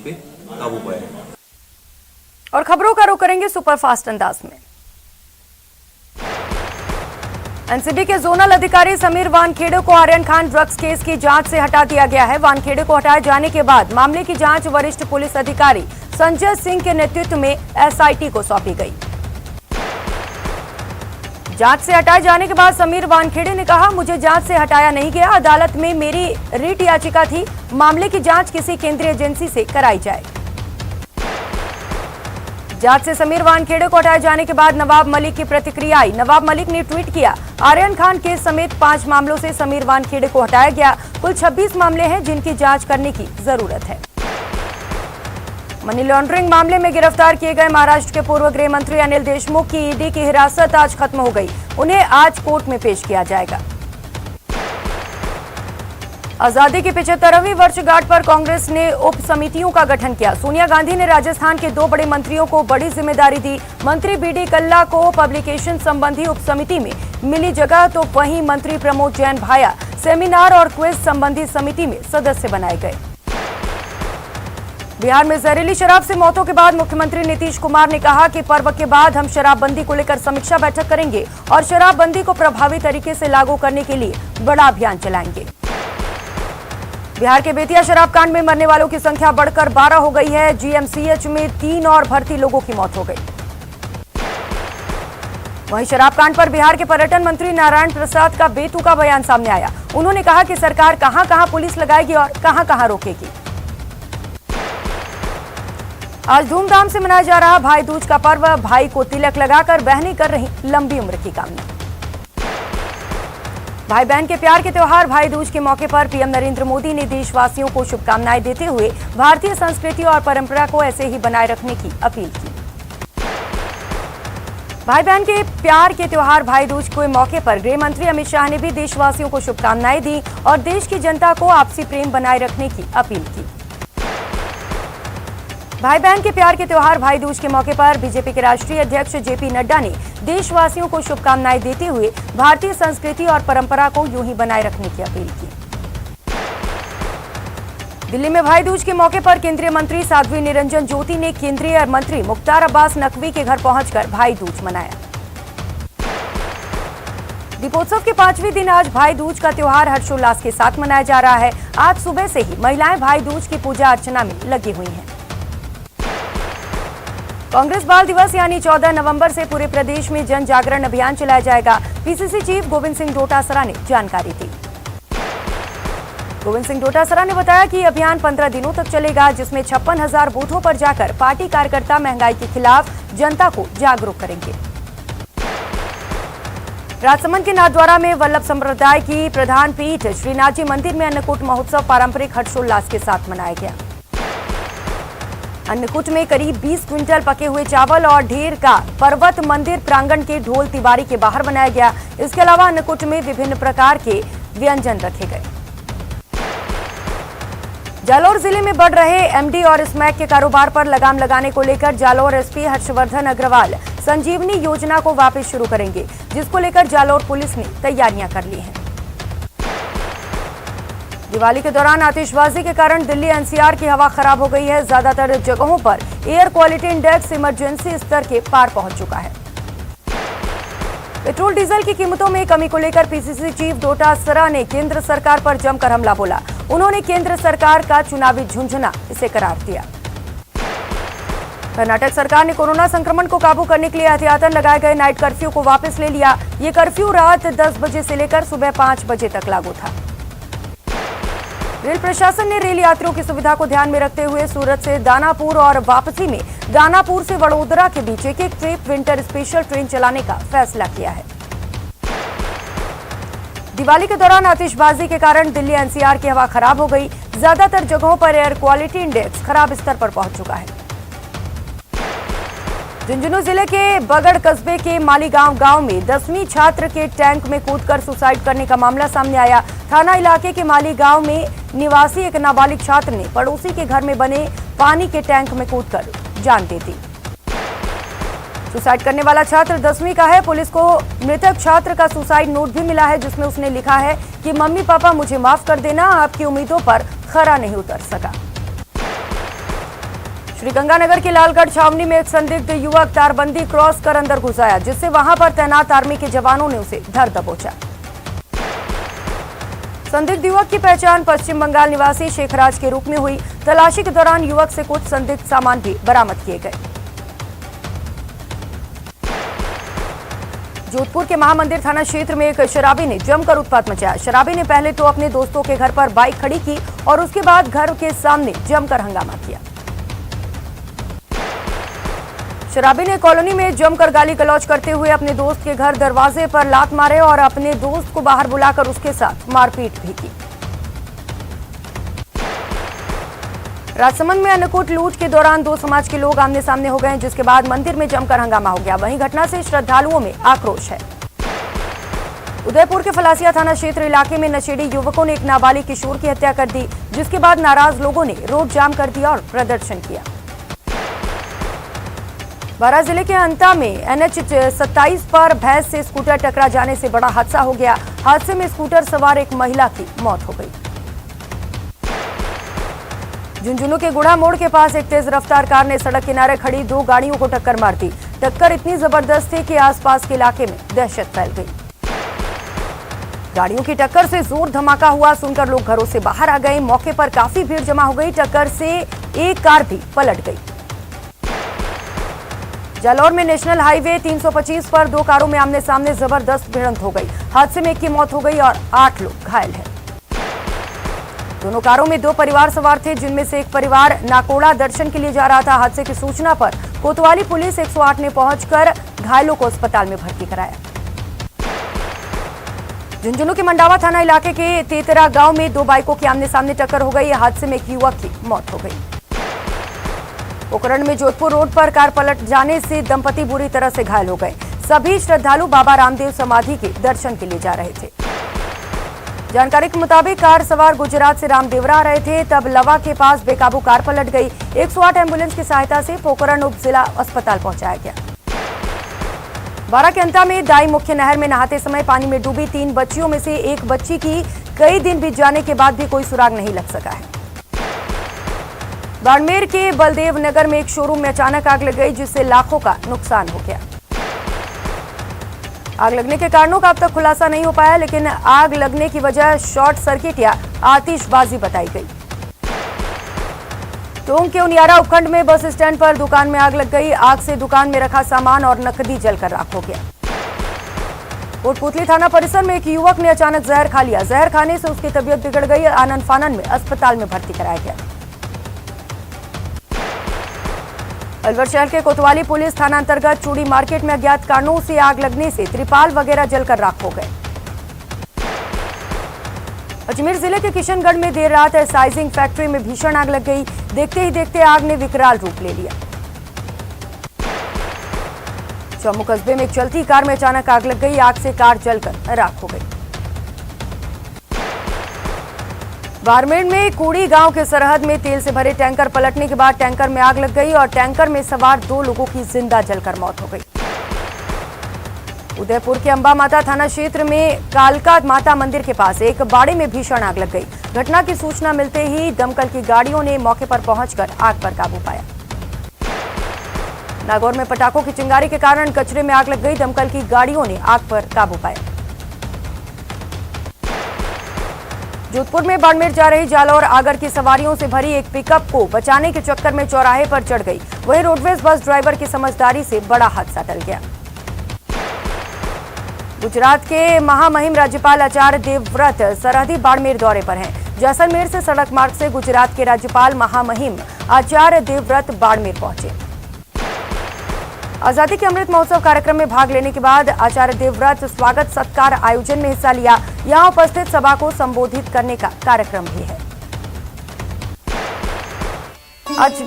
पे काबू पाया। और खबरों का रुख करेंगे सुपरफास्ट अंदाज में। एनसीबी के जोनल अधिकारी समीर वानखेड़े को आर्यन खान ड्रग्स केस की जांच से हटा दिया गया है। वानखेड़े को हटाए जाने के बाद मामले की जांच वरिष्ठ पुलिस अधिकारी संजय सिंह के नेतृत्व में एसआईटी को सौंपी गई। जांच से हटाए जाने के बाद समीर वानखेड़े ने कहा, मुझे जांच से हटाया नहीं गया, अदालत में मेरी रिट याचिका थी, मामले की जांच किसी केंद्रीय एजेंसी से कराई जाए। जांच से समीर वानखेड़े को हटाए जाने के बाद नवाब मलिक की प्रतिक्रिया आई। नवाब मलिक ने ट्वीट किया, आर्यन खान केस समेत 5 मामलों से समीर वानखेड़े को हटाया गया। कुल 26 मामले हैं जिनकी जांच करने की जरूरत है। मनी लॉन्ड्रिंग मामले में गिरफ्तार किए गए महाराष्ट्र के पूर्व गृह मंत्री अनिल देशमुख की ईडी की हिरासत आज खत्म हो गई। उन्हें आज कोर्ट में पेश किया जाएगा। आजादी की 75वीं वर्षगांठ पर कांग्रेस ने उप समितियों का गठन किया। सोनिया गांधी ने राजस्थान के 2 बड़े मंत्रियों को बड़ी जिम्मेदारी दी। मंत्री बीडी कल्ला को पब्लिकेशन संबंधी उप समिति में मिली जगह, तो वहीं मंत्री प्रमोद जैन भाया सेमिनार और क्विज संबंधी समिति में सदस्य बनाए गए। बिहार में जहरीली शराब से मौतों के बाद मुख्यमंत्री नीतीश कुमार ने कहा कि पर्व के बाद हम शराबबंदी को लेकर समीक्षा बैठक करेंगे और शराबबंदी को प्रभावी तरीके से लागू करने के लिए बड़ा अभियान चलाएंगे। बिहार के बेतिया शराब कांड में मरने वालों की संख्या बढ़कर 12 हो गई है। जीएमसीएच में 3 और भर्ती लोगों की मौत हो गई। वहीं शराब कांड पर बिहार के पर्यटन मंत्री नारायण प्रसाद का बेतुका बयान सामने आया। उन्होंने कहा कि सरकार कहां-कहां पुलिस लगाएगी और कहां-कहां रोकेगी। आज धूमधाम से मनाया जा रहा भाई दूज का पर्व। भाई को तिलक लगाकर बहनें कर रही लंबी उम्र की कामना। भाई बहन के प्यार के त्योहार भाई दूज के मौके पर पीएम नरेंद्र मोदी ने देशवासियों को शुभकामनाएं देते हुए भारतीय संस्कृति और परंपरा को ऐसे ही बनाए रखने की अपील की। भाई बहन के प्यार के त्योहार भाई दूज के मौके पर गृह मंत्री अमित शाह ने भी देशवासियों को शुभकामनाएं दी और देश की जनता को आपसी प्रेम बनाए रखने की अपील की। भाई बहन के प्यार के त्योहार भाई दूज के मौके पर बीजेपी के राष्ट्रीय अध्यक्ष जेपी नड्डा ने देशवासियों को शुभकामनाएं देते हुए भारतीय संस्कृति और परंपरा को यूं ही बनाए रखने की अपील की। दिल्ली में भाई दूज के मौके पर केंद्रीय मंत्री साध्वी निरंजन ज्योति ने केंद्रीय मंत्री मुख्तार अब्बास नकवी के घर पहुंचकर भाई दूज मनाया। दीपोत्सव के 5वें दिन आज भाई दूज का त्योहार हर्षोल्लास के साथ मनाया जा रहा है। आज सुबह से ही महिलाएं भाई दूज की पूजा अर्चना में लगी हुई हैं। कांग्रेस बाल दिवस यानी 14 नवंबर से पूरे प्रदेश में जन जागरण अभियान चलाया जाएगा। पीसीसी चीफ गोविंद सिंह डोटासरा ने जानकारी दी। गोविंद सिंह डोटासरा ने बताया कि अभियान 15 दिनों तक चलेगा, जिसमें 56,000 बूथों पर जाकर पार्टी कार्यकर्ता महंगाई के खिलाफ जनता को जागरूक करेंगे। राजसमंद के नाथद्वारा में वल्लभ संप्रदाय की प्रधान पीठ श्रीनाथ जी मंदिर में अन्नकूट महोत्सव पारंपरिक हर्षोल्लास के साथ मनाया गया। अन्नकूट में करीब 20 क्विंटल पके हुए चावल और ढेर का पर्वत मंदिर प्रांगण के ढोल तिवारी के बाहर बनाया गया। इसके अलावा अन्नकूट में विभिन्न प्रकार के व्यंजन रखे गए। जालौर जिले में बढ़ रहे एमडी और स्मैक के कारोबार पर लगाम लगाने को लेकर जालौर एसपी हर्षवर्धन अग्रवाल संजीवनी योजना को वापस शुरू करेंगे, जिसको लेकर जालौर पुलिस ने तैयारियां कर ली हैं। दिवाली के दौरान आतिशबाजी के कारण दिल्ली एनसीआर की हवा खराब हो गई है। ज्यादातर जगहों पर एयर क्वालिटी इंडेक्स इमरजेंसी स्तर के पार पहुंच चुका है। पेट्रोल डीजल की कीमतों में कमी को लेकर पीसीसी चीफ डोटासरा ने केंद्र सरकार पर जमकर हमला बोला। उन्होंने केंद्र सरकार का चुनावी झुंझुना इसे करार दिया। कर्नाटक सरकार ने कोरोना संक्रमण को काबू करने के लिए एहतियातन लगाए गए नाइट कर्फ्यू को वापस ले लिया। ये कर्फ्यू रात 10 बजे से लेकर सुबह 5 बजे तक लागू था। रेल प्रशासन ने रेल यात्रियों की सुविधा को ध्यान में रखते हुए सूरत से दानापुर और वापसी में दानापुर से वडोदरा के बीच एक ट्रिप विंटर स्पेशल ट्रेन चलाने का फैसला किया है। दिवाली के दौरान आतिशबाजी के कारण दिल्ली एनसीआर की हवा खराब हो गई। ज्यादातर जगहों पर एयर क्वालिटी इंडेक्स खराब स्तर पर पहुंच चुका है। झुंझुनू जिले के बगड़ कस्बे के मालीगांव गांव में 10वीं छात्र के टैंक में कूदकर सुसाइड करने का मामला सामने आया। थाना इलाके के मालीगांव में निवासी एक नाबालिग छात्र ने पड़ोसी के घर में बने पानी के टैंक में कूदकर जान दे दी। सुसाइड करने वाला छात्र 10वीं का है। पुलिस को मृतक छात्र का सुसाइड नोट भी मिला है, जिसमें उसने लिखा है कि मम्मी पापा मुझे माफ कर देना, आपकी उम्मीदों पर खरा नहीं उतर सका। श्रीगंगानगर के लालगढ़ छावनी में एक संदिग्ध युवक तारबंदी क्रॉस कर अंदर घुस आया, जिससे वहां पर तैनात आर्मी के जवानों ने उसे धर दबोचा। संदिग्ध युवक की पहचान पश्चिम बंगाल निवासी शेखराज के रूप में हुई। तलाशी के दौरान युवक से कुछ संदिग्ध सामान भी बरामद किए गए। जोधपुर के महामंदिर थाना क्षेत्र में एक शराबी ने जमकर उत्पात मचाया। शराबी ने पहले तो अपने दोस्तों के घर पर बाइक खड़ी की और उसके बाद घर के सामने जमकर हंगामा किया। शराबी ने कॉलोनी में जमकर गाली गलौज करते हुए अपने दोस्त के घर दरवाजे पर लात मारे और अपने दोस्त को बाहर बुलाकर उसके साथ मारपीट भी की। राजसमंद में अन्नकूट लूट के दौरान दो समाज के लोग आमने सामने हो गए, जिसके बाद मंदिर में जमकर हंगामा हो गया। वहीं घटना से श्रद्धालुओं में आक्रोश है। उदयपुर के फलासिया थाना क्षेत्र इलाके में नशेड़ी युवकों ने एक नाबालिग किशोर की हत्या कर दी, जिसके बाद नाराज लोगों ने रोड जाम कर दिया और प्रदर्शन किया। बारां जिले के अंता में NH 27 पर भैंस से स्कूटर टकरा जाने से बड़ा हादसा हो गया। हादसे में स्कूटर सवार एक महिला की मौत हो गई। झुंझुनू के गुड़ा मोड़ के पास एक तेज रफ्तार कार ने सड़क किनारे खड़ी दो गाड़ियों को टक्कर मार दी। टक्कर इतनी जबरदस्त थी कि आसपास के इलाके में दहशत फैल गई। गाड़ियों की टक्कर से जोर धमाका हुआ, सुनकर लोग घरों से बाहर आ गए। मौके पर काफी भीड़ जमा हो गई। टक्कर से एक कार भी पलट गई। जालौर में नेशनल हाईवे 325 पर दो कारों में आमने सामने जबरदस्त भिड़ंत हो गई। हादसे में एक की मौत हो गई और 8 लोग घायल हैं। दोनों कारों में दो परिवार सवार थे, जिनमें से एक परिवार नाकोड़ा दर्शन के लिए जा रहा था। हादसे की सूचना पर कोतवाली पुलिस 108 ने पहुंचकर घायलों को अस्पताल में भर्ती कराया। झुंझुनू के मंडावा थाना इलाके के तेतरा गांव में दो बाइकों की आमने सामने टक्कर हो गई। हादसे में एक युवक की मौत हो गई। पोखरण में जोधपुर रोड पर कार पलट जाने से दंपति बुरी तरह से घायल हो गए। सभी श्रद्धालु बाबा रामदेव समाधि के दर्शन के लिए जा रहे थे। जानकारी के मुताबिक कार सवार गुजरात से रामदेवरा आ रहे थे, तब लवा के पास बेकाबू कार पलट गई। 108 एम्बुलेंस की सहायता से पोखरण उप जिला अस्पताल पहुंचाया गया। बारां के अंता में दाई मुख्य नहर में नहाते समय पानी में डूबी 3 बच्चियों में से एक बच्ची की कई दिन बीत जाने के बाद भी कोई सुराग नहीं लग सका है। बाड़मेर के बलदेव नगर में एक शोरूम में अचानक आग लग गई, जिससे लाखों का नुकसान हो गया। आग लगने के कारणों का अब तक खुलासा नहीं हो पाया, लेकिन आग लगने की वजह शॉर्ट सर्किट या आतिशबाजी बताई गई। टोंक के उनियारा उपखंड में बस स्टैंड पर दुकान में आग लग गई। आग से दुकान में रखा सामान और नकदी जलकर राख हो गया। कोटपुतली थाना परिसर में एक युवक ने अचानक जहर खा लिया। जहर खाने से उसकी तबीयत बिगड़ गई। आनन फानन में अस्पताल में भर्ती कराया गया। अलवर शहर के कोतवाली पुलिस थाना अंतर्गत चूड़ी मार्केट में अज्ञात कारणों से आग लगने से त्रिपाल वगैरह जलकर राख हो गए। अजमेर जिले के किशनगढ़ में देर रात साइजिंग फैक्ट्री में भीषण आग लग गई। देखते ही देखते आग ने विकराल रूप ले लिया। जम्मू कस्बे में एक चलती कार में अचानक आग लग गई। आग से कार जलकर राख हो गई। बाड़मेर में कूड़ी गांव के सरहद में तेल से भरे टैंकर पलटने के बाद टैंकर में आग लग गई और टैंकर में सवार 2 लोगों की जिंदा जलकर मौत हो गई। उदयपुर के अंबा माता थाना क्षेत्र में कालका माता मंदिर के पास एक बाड़े में भीषण आग लग गई। घटना की सूचना मिलते ही दमकल की गाड़ियों ने मौके पर पहुंचकर आग पर काबू पाया। नागौर में पटाखों की चिंगारी के कारण कचरे में आग लग गई। दमकल की गाड़ियों ने आग पर काबू पाया। जोधपुर में बाड़मेर जा रही जालौर आगर की सवारियों से भरी एक पिकअप को बचाने के चक्कर में चौराहे पर चढ़ गई। वहीं रोडवेज बस ड्राइवर की समझदारी से बड़ा हादसा टल गया। गुजरात के महामहिम राज्यपाल आचार्य देवव्रत सरहदी बाड़मेर दौरे पर हैं। जैसलमेर से सड़क मार्ग से गुजरात के राज्यपाल महामहिम आचार्य देवव्रत बाड़मेर पहुंचे। आजादी के अमृत महोत्सव कार्यक्रम में भाग लेने के बाद आचार्य देवव्रत स्वागत सत्कार आयोजन में हिस्सा लिया। यहां उपस्थित सभा को संबोधित करने का कार्यक्रम भी है। आज